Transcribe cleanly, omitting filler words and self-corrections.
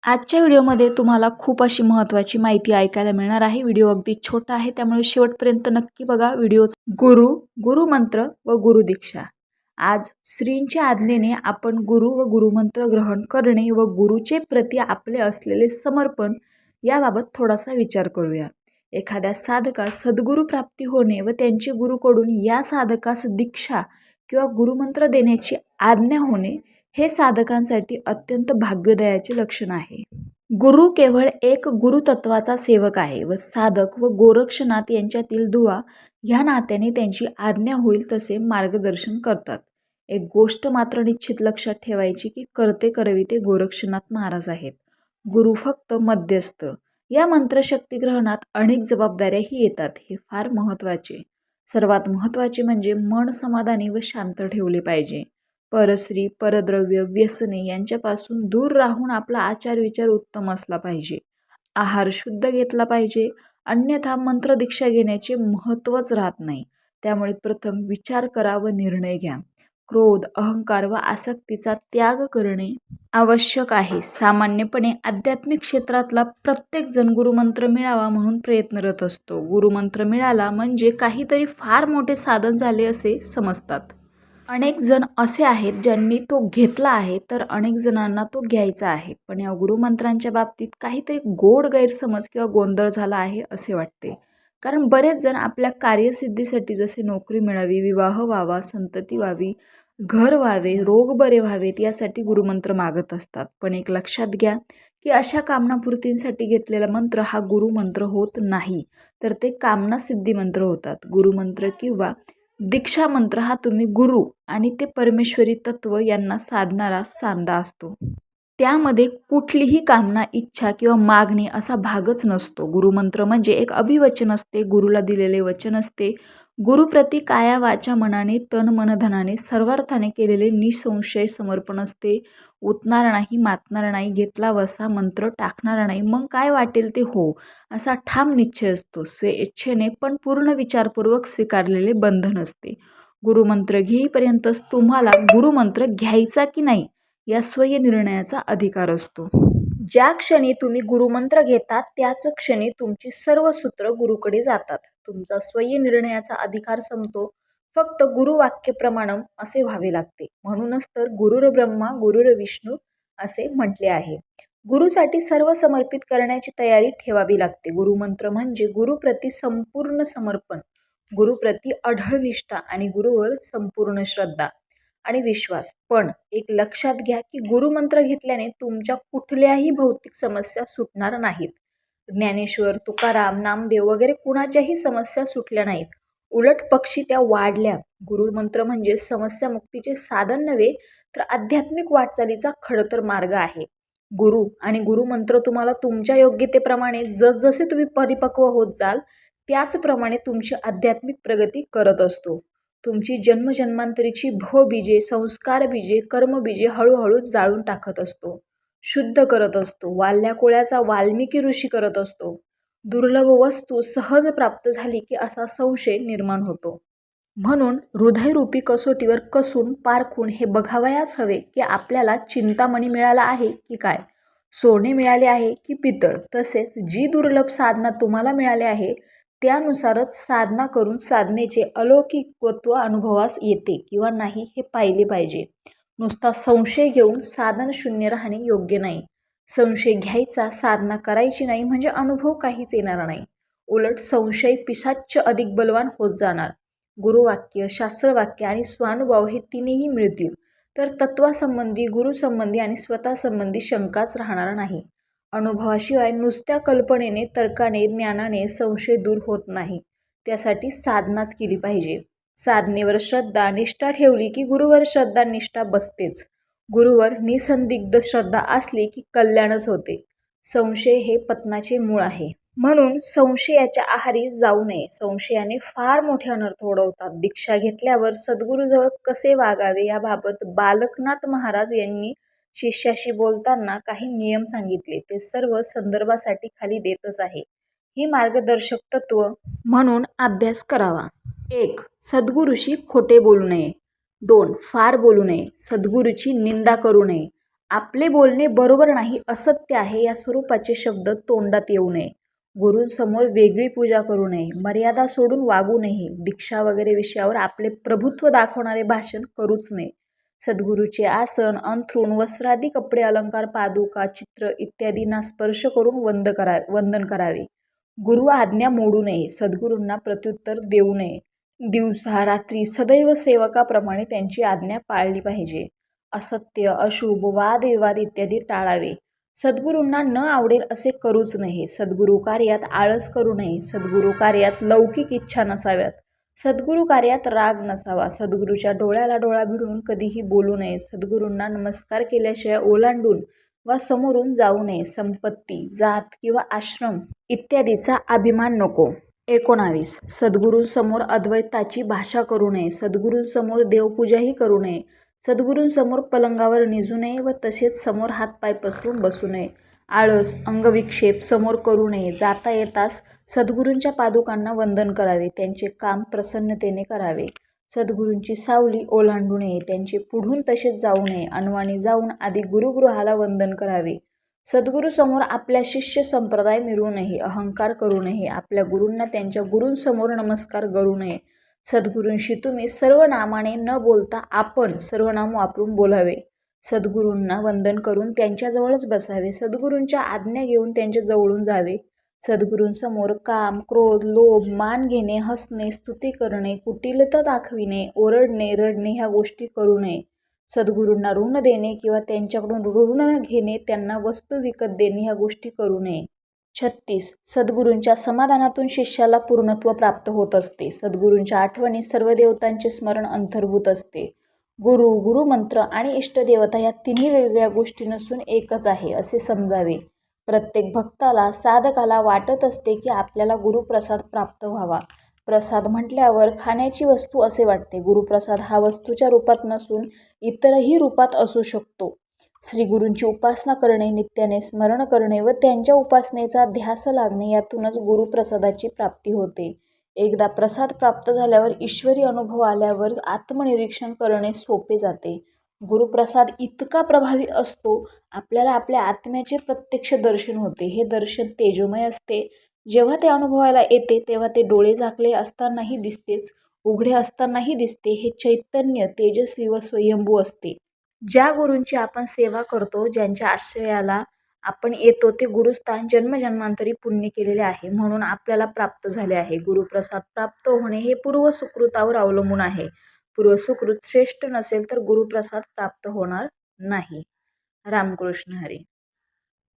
आजच्या व्हिडिओमध्ये तुम्हाला खूप अशी महत्त्वाची माहिती ऐकायला मिळणार आहे. व्हिडिओ अगदी छोटा आहे, त्यामुळे शेवटपर्यंत नक्की बघा व्हिडिओ. गुरुमंत्र व गुरुदीक्षा. आज श्रींच्या आज्ञेने आपण गुरु व गुरुमंत्र ग्रहण करणे व गुरुचे प्रती आपले असलेले समर्पण याबाबत थोडासा विचार करूया. एखाद्या साधकास सद्गुरू प्राप्ती होणे व त्यांचे गुरुकडून या साधकास दीक्षा किंवा गुरुमंत्र देण्याची आज्ञा होणे हे साधकांसाठी अत्यंत भाग्योदयाचे लक्षण आहे. गुरु केवळ एक गुरुतत्वाचा सेवक आहे व साधक व गोरक्षनाथ यांच्यातील दुवा ह्या नात्याने त्यांची आज्ञा होईल तसे मार्गदर्शन करतात. एक गोष्ट मात्र निश्चित लक्षात ठेवायची की करते करविते गोरक्षनाथ महाराज आहेत. गुरु फक्त मध्यस्थ. या मंत्रशक्ती ग्रहणात अनेक जबाबदाऱ्याही येतात, हे फार महत्त्वाचे. सर्वात महत्त्वाचे म्हणजे मन समाधानी व शांत ठेवले पाहिजे. परस्त्री, परद्रव्य, व्यसने यांच्यापासून दूर राहून आपला आचार विचार उत्तम असला पाहिजे. आहार शुद्ध घेतला पाहिजे, अन्यथा मंत्रदीक्षा घेण्याचे महत्त्वच राहत नाही. त्यामुळे प्रथम विचार करा व निर्णय घ्या. क्रोध, अहंकार व आसक्तीचा त्याग करणे आवश्यक आहे. सामान्यपणे आध्यात्मिक क्षेत्रातला प्रत्येक जण गुरुमंत्र मिळावा म्हणून प्रयत्नरत असतो. गुरुमंत्र मिळाला म्हणजे काहीतरी फार मोठे साधन झाले असे समजतात. अनेक जण असे आहेत ज्यांनी तो घेतला आहे, तर अनेक जणांना तो घ्यायचा आहे. पण या गुरुमंत्रांच्या बाबतीत काहीतरी गोड गैरसमज किंवा गोंधळ झाला आहे असे वाटते. कारण बरेच जण आपल्या कार्यसिद्धीसाठी, जसे नोकरी मिळावी, विवाह व्हावा, संतती व्हावी, घर व्हावे, रोग बरे व्हावेत यासाठी गुरुमंत्र मागत असतात. पण एक लक्षात घ्या की अशा कामनापूर्तींसाठी घेतलेला मंत्र हा गुरुमंत्र होत नाही, तर ते कामनासिद्धी मंत्र होतात. गुरुमंत्र किंवा दीक्षा मंत्र हा तुम्ही गुरु आणि ते परमेश्वरी तत्व यांना साधणारा सांधा असतो. त्यामध्ये कुठलीही कामना, इच्छा किंवा मागणी असा भागच नसतो. गुरुमंत्र म्हणजे एक अभिवचन असते, गुरुला दिलेले वचन असते. गुरुप्रती काया वाचा मनाने, तन मन धनाने सर्वार्थाने केलेले निसंशय समर्पण असते. उतणार नाही, मातणार नाही, घेतला वसा मंत्र टाकणार नाही, मग काय वाटेल ते हो असा ठाम निश्चय असतो. स्वेच्छेने पण पूर्ण विचारपूर्वक स्वीकारलेले बंधन असते. गुरुमंत्र घेईपर्यंतच तुम्हाला गुरुमंत्र घ्यायचा की नाही या स्वयं निर्णयाचा अधिकार असतो. ज्या क्षणी तुम्ही गुरुमंत्र घेता त्याच क्षणी तुमची सर्व सूत्र गुरुकडे जातात. तुमचा स्वयं निर्णयाचा अधिकार संपतो. फक्त गुरुवाक्यप्रमाणम असे व्हावे लागते. म्हणूनच तर गुरुर ब्रह्मा गुरुर विष्णू असे म्हटले आहे. गुरुसाठी सर्व समर्पित करण्याची तयारी ठेवावी लागते. गुरुमंत्र म्हणजे गुरुप्रती संपूर्ण समर्पण, गुरुप्रती अढळ निष्ठा आणि गुरुवर संपूर्ण श्रद्धा आणि विश्वास. पण एक लक्षात घ्या की गुरुमंत्र घेतल्याने तुमच्या कुठल्याही भौतिक समस्या सुटणार नाहीत. ज्ञानेश्वर, तुकाराम, नामदेव वगैरे कुणाच्याही समस्या सुटल्या नाहीत, उलट पक्षी त्या वाढल्या. गुरुमंत्र म्हणजे समस्यामुक्तीचे साधन नव्हे, तर आध्यात्मिक वाटचालीचा खडतर मार्ग आहे. गुरु आणि गुरुमंत्र तुम्हाला तुमच्या योग्यतेप्रमाणे जसजसे तुम्ही परिपक्व होत जाल त्याचप्रमाणे तुमची आध्यात्मिक प्रगती करत असतो. तुमची जन्मजन्मांतरीची भवबीजे, संस्कार बीजे, कर्मबीजे हळूहळू जाळून टाकत असतो, शुद्ध करत असतो. वाल्या कोळ्याचा वाल्मिकी ऋषी करत असतो. दुर्लभ वस्तू सहज प्राप्त झाली की असा संशय निर्माण होतो. म्हणून हृदयरूपी कसोटीवर कसून पारखून हे बघावयास हवे की आपल्याला चिंतामणी मिळाला आहे की काय, सोने मिळाले आहे की पितळ. तसेच जी दुर्लभ साधना तुम्हाला मिळाली आहे त्यानुसारच साधना करून साधनेचे अलौकिकत्व अनुभवास येते किंवा नाही हे पाहिले पाहिजे. नुसता संशय घेऊन साधन शून्य राहणे योग्य नाही. संशय घ्यायचा, साधना करायची नाही म्हणजे अनुभव काहीच येणार नाही. उलट संशय पिशाच्च अधिक बलवान होत जाणार. गुरुवाक्य, शास्त्रवाक्य आणि स्वानुभव हे तिन्ही मिळतील तर तत्वासंबंधी, गुरुसंबंधी आणि स्वतःसंबंधी शंकाच राहणार नाही. अनुभवाशिवाय नुसत्या कल्पनेने, तर्काने, ज्ञानाने संशय दूर होत नाही. त्यासाठी साधनाच केली पाहिजे. साधनेवर श्रद्धा, निष्ठा ठेवली की गुरुवर श्रद्धा, निष्ठा बसतेच. गुरुवर निसंदिग्ध श्रद्धा असली की कल्याणच होते. संशय हे पतनाचे मूळ आहे. म्हणून संशयाच्या आहारी जाऊ नये. संशयाने फार मोठे अनर्थ ओढवतात. दीक्षा घेतल्यावर सद्गुरूजवळ कसे वागावे याबाबत बालकनाथ महाराज यांनी शिष्याशी बोलताना काही नियम सांगितले. ते सर्व संदर्भासाठी खाली देतच आहे. ही मार्गदर्शक तत्व म्हणून अभ्यास करावा. 1. सद्गुरूशी खोटे बोलू नये. 2. फार बोलू नये. सद्गुरूची निंदा करू नये. आपले बोलणे बरोबर नाही, असत्य आहे या स्वरूपाचे शब्द तोंडात येऊ नये. गुरूंसमोर वेगळी पूजा करू नये. मर्यादा सोडून वागू नये. दीक्षा वगैरे विषयावर आपले प्रभुत्व दाखवणारे भाषण करूच नये. सद्गुरूचे आसन, अंथरूण, वस्त्रादी कपडे, अलंकार, पादुका, चित्र इत्यादींना स्पर्श करून वंदन करावे. गुरु आज्ञा मोडू नये. सद्गुरूंना प्रत्युत्तर देऊ नये. दिवसा रात्री सदैव सेवकाप्रमाणे त्यांची आज्ञा पाळली पाहिजे. असत्य, अशुभ, वादविवाद इत्यादी टाळावे. सद्गुरूंना न आवडेल असे करूच नये. सद्गुरू कार्यात आळस करू नये. सद्गुरू कार्यात लौकिक इच्छा नसाव्यात. सद्गुरू कार्यात राग नसावा. सद्गुरूच्या डोळ्याला डोळा भिडून कधीही बोलू नये. सद्गुरूंना नमस्कार केल्याशिवाय ओलांडून वा समोरून जाऊ नये. संपत्ती, जात किंवा आश्रम इत्यादीचा अभिमान नको. 19. सद्गुरूंसमोर अद्वैताची भाषा करू नये. सद्गुरूंसमोर देवपूजाही करू नये. सद्गुरूंसमोर पलंगावर निजू नये व तसेच समोर हातपाय पसरून बसू नये. आळस, अंगविक्षेप समोर करू नये. जाता येतास सद्गुरूंच्या पादुकांना वंदन करावे. त्यांचे काम प्रसन्नतेने करावे. सद्गुरूंची सावली ओलांडू नये. त्यांचे पुढून तसेच जाऊ नये. अनवाणी जाऊन आधी गुरुगृहाला वंदन करावे. सद्गुरूसमोर आपल्या शिष्य संप्रदाय मिळू नये. अहंकार करू नये. आपल्या गुरूंना त्यांच्या गुरूंसमोर नमस्कार करू नये. सद्गुरूंशी तुम्ही सर्वनामाने न बोलता आपण सर्वनाम वापरून बोलावे. सद्गुरूंना वंदन करून त्यांच्याजवळच बसावे. सद्गुरूंच्या आज्ञा घेऊन त्यांच्या जवळून जावे. सद्गुरूंसमोर काम, क्रोध, लोभ, मान घेणे, हसणे, स्तुती करणे, कुटिलता दाखविणे, ओरडणे, रडणे ह्या गोष्टी करू नये. सद्गुरूंना ऋण देणे किंवा त्यांच्याकडून ऋण घेणे, त्यांना वस्तू विकत देणे ह्या गोष्टी करू नये. 36. सद्गुरूंच्या समाधानातून शिष्याला पूर्णत्व प्राप्त होत असते. सद्गुरूंच्या आठवणीत सर्व देवतांचे स्मरण अंतर्भूत असते. गुरु, गुरुमंत्र आणि इष्टदेवता या तिन्ही वेगवेगळ्या गोष्टी नसून एकच आहे असे समजावे. प्रत्येक भक्ताला, साधकाला वाटत असते की आपल्याला गुरुप्रसाद प्राप्त व्हावा. प्रसाद म्हटल्यावर खाण्याची वस्तू असे वाटते. गुरुप्रसाद हा वस्तूच्या रूपात नसून इतरही रूपात असू शकतो. श्री गुरूंची उपासना करणे, नित्याने स्मरण करणे व त्यांच्या उपासनेचा ध्यास लागणे यातूनच गुरुप्रसादाची प्राप्ती होते. एकदा प्रसाद प्राप्त झाल्यावर, ईश्वरी अनुभव आल्यावर आत्मनिरीक्षण करणे सोपे जाते. गुरुप्रसाद इतका प्रभावी असतो, आपल्याला आपल्या आत्म्याचे प्रत्यक्ष दर्शन होते. हे दर्शन तेजोमय असते. जेव्हा ते अनुभवायला येते तेव्हा ते डोळे झाकले असतानाही दिसतेच, उघडे असतानाही दिसते. हे चैतन्य तेजस्वी व स्वयंभू असते. ज्या गुरूंची आपण सेवा करतो, ज्यांच्या आश्रयाला आपण येतो, ते गुरुस्थान जन्मजन्मांतरी पुण्य केलेले आहे म्हणून आपल्याला प्राप्त झाले आहे. गुरुप्रसाद प्राप्त होणे हे पूर्वसुकृतावर अवलंबून आहे. पूर्वसुकृत श्रेष्ठ नसेल तर गुरुप्रसाद प्राप्त होणार नाही. रामकृष्ण हरी.